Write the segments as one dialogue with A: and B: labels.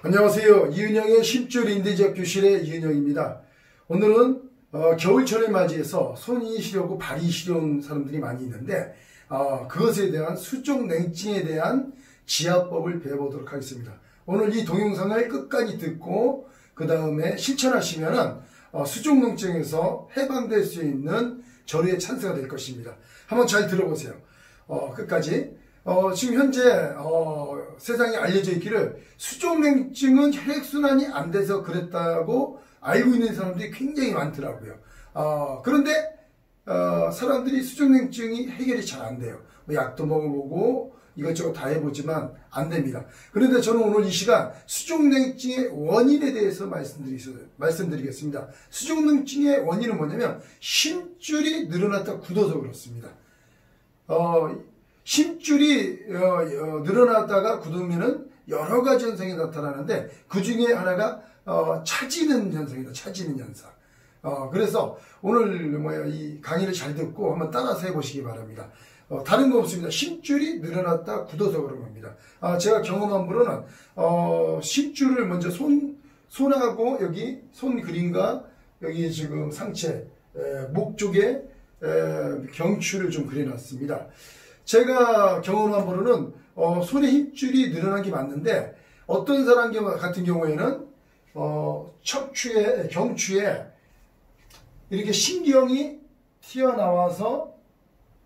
A: 안녕하세요. 이은영의 10줄 인대지역 교실의 이은영입니다. 오늘은 겨울철을 맞이해서 손이 시렵고 발이 시려운 사람들이 많이 있는데 그것에 대한 수족냉증에 대한 지압법을 배워보도록 하겠습니다. 오늘 이 동영상을 끝까지 듣고 그 다음에 실천하시면 수족냉증에서 해방될 수 있는 절호의 찬스가 될 것입니다. 한번 잘 들어보세요. 끝까지. 지금 현재 세상에 알려져 있기를 수족냉증은 혈액순환이 안 돼서 그랬다고 알고 있는 사람들이 굉장히 많더라고요. 그런데 사람들이 수족냉증이 해결이 잘 안 돼요. 뭐 약도 먹어보고 이것저것 다 해보지만 안 됩니다. 그런데 저는 오늘 이 시간 수족냉증의 원인에 대해서 말씀드리겠습니다. 수족냉증의 원인은 뭐냐면 심줄이 늘어났다 굳어서 그렇습니다. 심줄이 늘어났다가 굳으면은 여러 가지 현상이 나타나는데 그 중에 하나가 차지는 현상이다. 차지는 현상. 그래서 오늘 이 강의를 잘 듣고 한번 따라서 해보시기 바랍니다. 다른 거 없습니다. 심줄이 늘어났다 굳어서 그런 겁니다. 제가 경험한 바로는 심줄을 먼저 손하고 여기 손 그림과 여기 지금 상체 목 쪽에 경추를 좀 그려놨습니다. 제가 경험한 바로는 손의 힘줄이 늘어난 게 맞는데 어떤 사람 같은 경우에는 척추에 경추에 이렇게 신경이 튀어나와서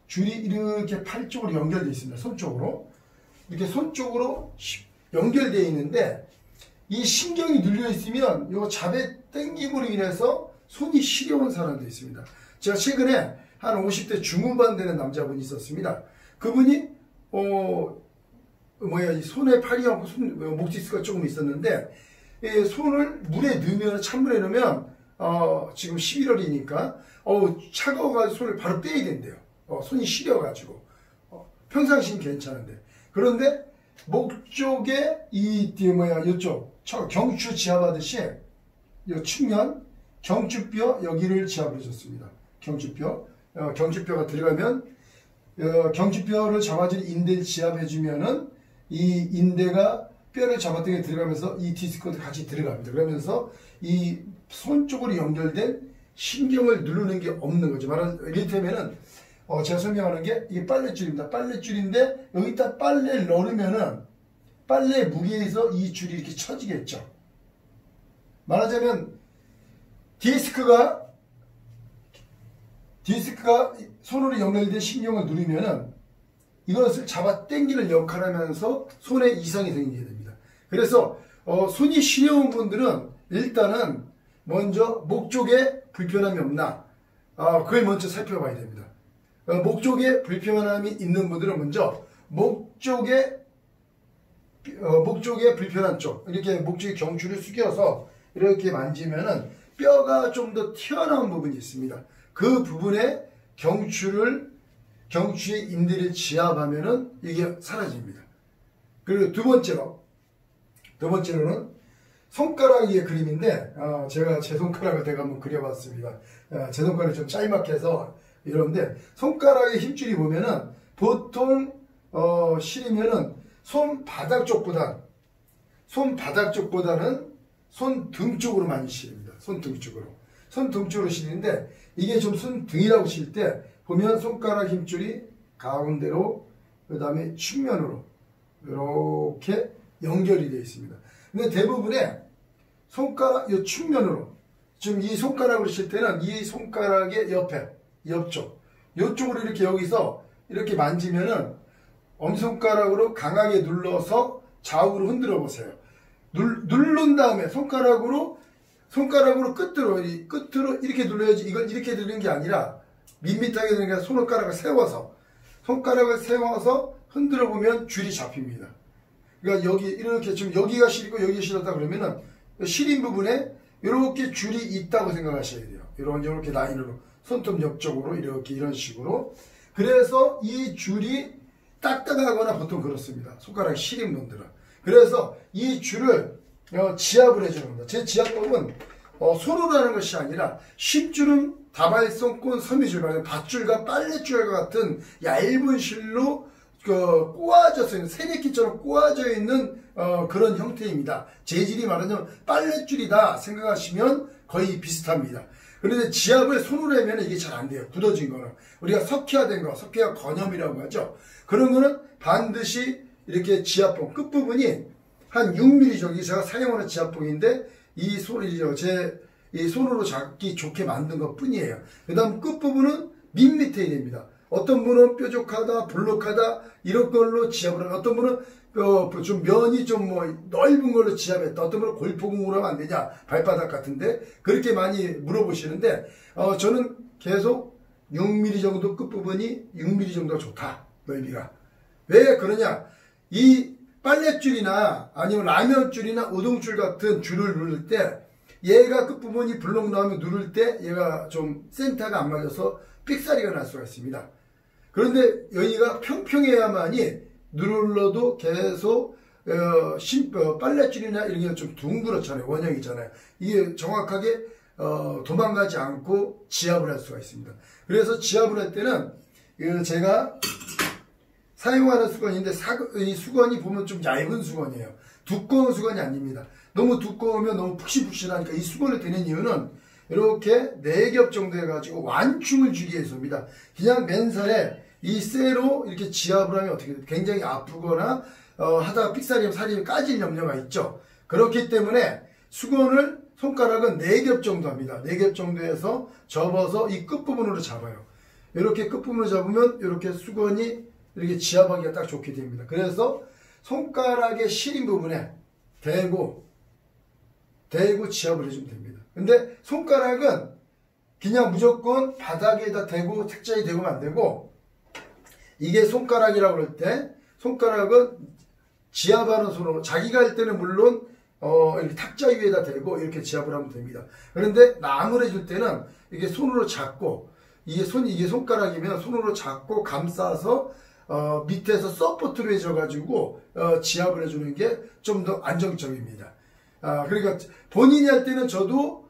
A: 줄이 이렇게 팔 쪽으로 연결되어 있습니다. 손 쪽으로 이렇게 손 쪽으로 연결되어 있는데 이 신경이 눌려 있으면 요 잡에 당김으로 인해서 손이 시려운 사람도 있습니다. 제가 최근에 한 50대 중후반 되는 남자분이 있었습니다. 그분이 이 손에 팔이 없고 목 디스크가 조금 있었는데 손을 물에 넣으면 찬물에 넣으면 지금 11월이니까 차가워가지고 손을 바로 빼야 된대요. 손이 시려가지고 평상시는 괜찮은데 그런데 목 쪽에 이쪽 경추 지압하듯이 이 측면 경추뼈 여기를 지압을 해줬습니다. 경추뼈가 들어가면 경추뼈를 잡아줄 인대를 지압해주면은 이 인대가 뼈를 잡았던 게 들어가면서 이 디스크도 같이 들어갑니다. 그러면서 이 손 쪽으로 연결된 신경을 누르는 게 없는 거죠. 이를테면은 제가 설명하는 게 이게 빨랫줄입니다. 빨랫줄인데 여기다 빨래를 넣으면은 빨래 무게에서 이 줄이 이렇게 처지겠죠. 말하자면 디스크가 손으로 연결된 신경을 누르면은 이것을 잡아 당기는 역할을 하면서 손에 이상이 생기게 됩니다. 그래서 손이 시려운 분들은 일단은 먼저 목 쪽에 불편함이 없나 그걸 먼저 살펴봐야 됩니다. 목 쪽에 불편함이 있는 분들은 먼저 목 쪽에 불편한 쪽 이렇게 목 쪽에 경추를 숙여서 이렇게 만지면은 뼈가 좀 더 튀어나온 부분이 있습니다. 그 부분에 경추의 인대를 지압하면은 이게 사라집니다. 그리고 두 번째로는 손가락의 그림인데 제가 제 손가락을 제가 한번 그려봤습니다. 제 손가락이 좀 짤막해서 이런데 손가락의 힘줄이 보면은 보통 시리면은 손바닥 쪽보다는 손등 쪽으로 많이 시립니다. 손등 쪽으로 시리는데 이게 좀 손등이라고 실 때 보면 손가락 힘줄이 가운데로 그 다음에 측면으로 이렇게 연결이 되어 있습니다. 근데 대부분의 손가락 이 측면으로 지금 이 손가락으로 실 때는 이 손가락의 옆쪽 이쪽으로 이렇게 여기서 이렇게 만지면은 엄지손가락으로 강하게 눌러서 좌우로 흔들어 보세요. 누른 다음에 손가락으로 끝으로 이렇게 눌러야지. 이건 이렇게 누르는 게 아니라 밋밋하게 누르는 게 아니라 손가락을 세워서 흔들어 보면 줄이 잡힙니다. 그러니까 여기 이렇게 지금 여기가 시리고 여기가 시렸다 그러면은 시린 부분에 이렇게 줄이 있다고 생각하셔야 돼요. 이렇게 라인으로 손톱 옆쪽으로 이렇게 이런 식으로. 그래서 이 줄이 딱딱하거나 보통 그렇습니다. 손가락이 시린 분들은. 그래서 이 줄을 지압을 해주는 겁니다. 제 지압법은 손으로 하는 것이 아니라 심줄은 다발성권 섬유줄, 밧줄과 빨랫줄과 같은 얇은 실로 꼬아져서 있는, 세네끼처럼 꼬아져 있는 그런 형태입니다. 재질이 말하자면 빨랫줄이다 생각하시면 거의 비슷합니다. 그런데 지압을 손으로 하면 이게 잘 안 돼요. 굳어진 거는. 우리가 석회화된 거, 석회화 건염이라고 하죠. 그런 거는 반드시 이렇게 지압봉 끝부분이 한 6mm 정도, 제가 사용하는 지압봉인데 이 손이죠. 이 손으로 잡기 좋게 만든 것 뿐이에요. 그 다음 끝부분은 밋밋해야 됩니다. 어떤 분은 뾰족하다, 볼록하다 이런 걸로 지압을 하면, 어떤 분은 좀 면이 좀 뭐 넓은 걸로 지압했다, 어떤 분은 골프공으로 하면 안 되냐, 발바닥 같은데 그렇게 많이 물어보시는데 저는 계속 6mm 정도 끝부분이 6mm 정도가 좋다, 넓이가. 왜 그러냐, 이 빨랫줄이나 아니면 라면줄이나 우동줄 같은 줄을 누를 때 얘가 끝부분이 블록 나오면 누를 때 얘가 좀 센터가 안 맞아서 삑사리가 날 수가 있습니다. 그런데 여기가 평평해야만이 눌러도 계속 빨랫줄이나 이런 게 좀 둥그렇잖아요. 원형이잖아요. 이게 정확하게 도망가지 않고 지압을 할 수가 있습니다. 그래서 지압을 할 때는 제가 사용하는 수건인데 이 수건이 보면 좀 얇은 수건이에요. 두꺼운 수건이 아닙니다. 너무 두꺼우면 너무 푹신푹신하니까 이 수건을 대는 이유는 이렇게 4겹 정도 해가지고 완충을 주기 위해서입니다. 그냥 맨살에 이 쇠로 이렇게 지압을 하면 어떻게 굉장히 아프거나 하다가 삑사리면 살이 까질 염려가 있죠. 그렇기 때문에 수건을 손가락은 4겹 정도 합니다. 4겹 정도 해서 접어서 이 끝부분으로 잡아요. 이렇게 끝부분으로 잡으면 이렇게 수건이 이렇게 지압하기가 딱 좋게 됩니다. 그래서 손가락의 시린 부분에 대고 지압을 해주면 됩니다. 근데 손가락은 그냥 무조건 바닥에다 대고 탁자에 대고는 안 되고, 이게 손가락이라고 그럴 때 손가락은 지압하는 손으로, 자기가 할 때는 물론 이렇게 탁자 위에다 대고 이렇게 지압을 하면 됩니다. 그런데 남을 해줄 때는 이게 손으로 잡고, 이게 손가락이면 손으로 잡고 감싸서 밑에서 서포트를 해줘가지고 지압을 해주는 게 좀 더 안정적입니다. 그러니까 본인이 할 때는 저도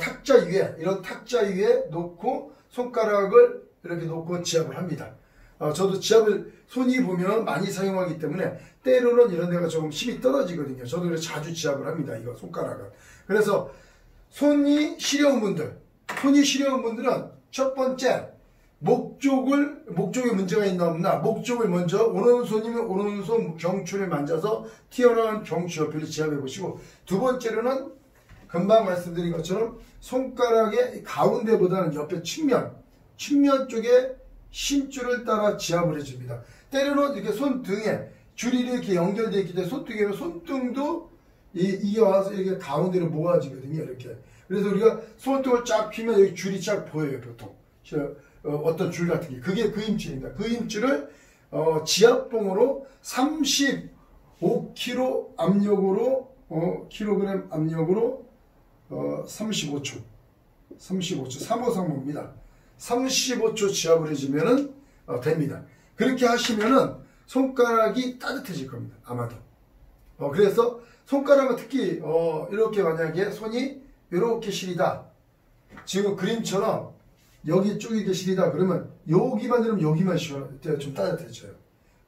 A: 탁자 위에, 이런 탁자 위에 놓고 손가락을 이렇게 놓고 지압을 합니다. 저도 지압을 손이 보면 많이 사용하기 때문에 때로는 이런 데가 조금 힘이 떨어지거든요. 저도 그래서 자주 지압을 합니다. 이거 손가락은. 그래서 손이 시려운 분들은 첫 번째 목쪽에 문제가 있나 없나, 목쪽을 먼저 오른손이면 오른손 경추를 만져서 튀어나온 경추 옆을 지압해 보시고, 두 번째로는 금방 말씀드린 것처럼 손가락의 가운데보다는 옆에 측면 쪽에 심줄을 따라 지압을 해줍니다. 때로는 이렇게 손등에 줄이 이렇게 연결되어 있기 때문에 손등에는 손등도 이게 와서 이렇게 가운데로 모아지거든요. 이렇게. 그래서 우리가 손등을 쫙 펴면 여기 줄이 쫙 보여요. 보통 어떤 줄 같은 게, 그게 그 힘줄입니다. 그 힘줄을 지압봉으로 35kg 압력으로 킬로그램 압력으로 35초 3호상모입니다. 35초 지압을 해주면은 됩니다. 그렇게 하시면은 손가락이 따뜻해질 겁니다. 아마도. 그래서 손가락은 특히 이렇게 만약에 손이 이렇게 시리다, 지금 그림처럼 여기 쭉 이렇게 시리다 그러면 여기만 들으면 여기만 좀 따뜻해져요.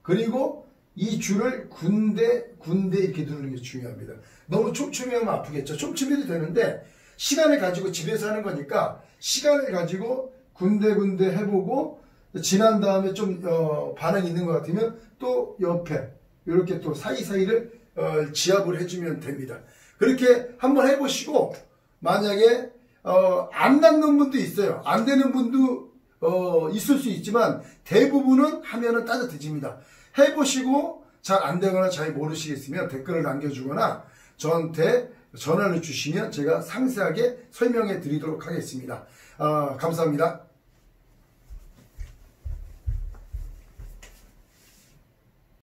A: 그리고 이 줄을 군데 이렇게 누르는 게 중요합니다. 너무 촘촘하면 아프겠죠. 촘촘해도 되는데 시간을 가지고 집에서 하는 거니까 시간을 가지고 군데 해보고 지난 다음에 좀 반응이 있는 것 같으면 또 옆에 이렇게 또 사이사이를 지압을 해주면 됩니다. 그렇게 한번 해보시고, 만약에 안 낫는 분도 있어요. 안 되는 분도 있을 수 있지만 대부분은 하면은 따뜻해집니다. 해보시고 잘 안 되거나 잘 모르시겠으면 댓글을 남겨주거나 저한테 전화를 주시면 제가 상세하게 설명해 드리도록 하겠습니다. 감사합니다.